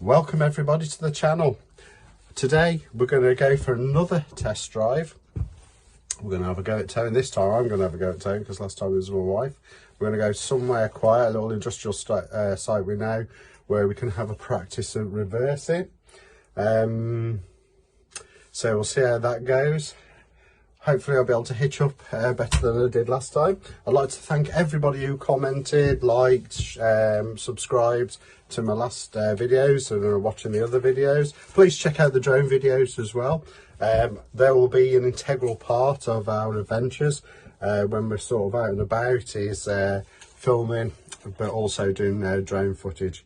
Welcome everybody to the channel. Today we're going to go for another test drive. We're going to have a go at towing. This time I'm going to have a go at towing because last time it was my wife. We're going to go somewhere quiet, a little industrial site we know, where we can have a practice at reversing. So we'll see how that goes. Hopefully I'll be able to hitch up better than I did last time. I'd like to thank everybody who commented, liked, subscribed to my last videos and are watching the other videos. Please check out the drone videos as well. There will be an integral part of our adventures when we're sort of out and about is filming, but also doing drone footage.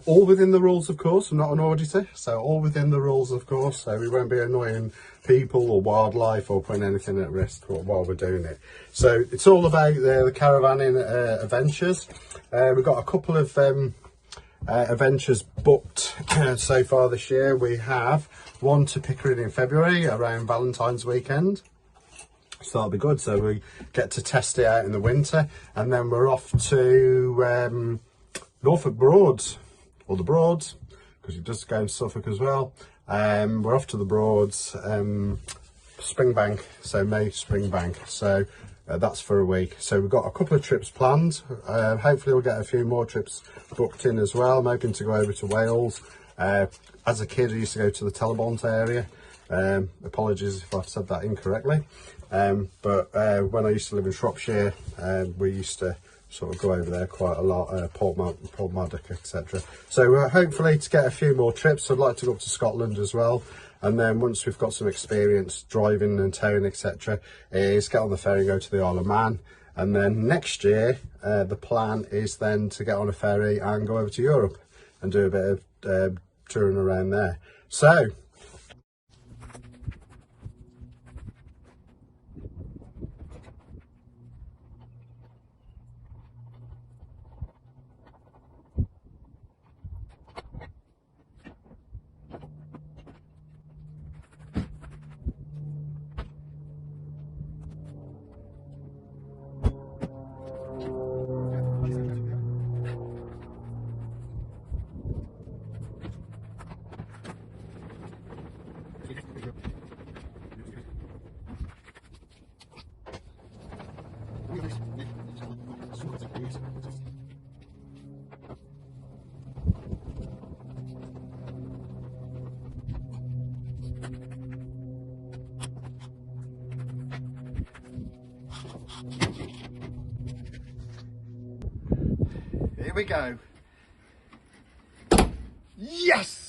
All within the rules, of course. I'm not an auditor, so all within the rules, of course. So we won't be annoying people or wildlife or putting anything at risk while we're doing it. So it's all about the caravanning adventures. We've got a couple of adventures booked so far this year. We have one to Pickering in February around Valentine's weekend. So that'll be good. So we get to test it out in the winter, and then we're off to Norfolk Broads. Or the Broads, because it does go in Suffolk as well. We're off to the Broads, Springbank, so May Springbank, so that's for a week. So we've got a couple of trips planned. Hopefully we'll get a few more trips booked in as well. I'm hoping to go over to Wales. As a kid I used to go to the Telebont area. Apologies if I've said that incorrectly. But when I used to live in Shropshire, we used to sort of go over there quite a lot, Portmarnock, etc. So hopefully to get a few more trips. I'd like to go up to Scotland as well, and then once we've got some experience driving and towing, etc., is get on the ferry and go to the Isle of Man. And then next year the plan is then to get on a ferry and go over to Europe and do a bit of touring around there. So here we go. Yes!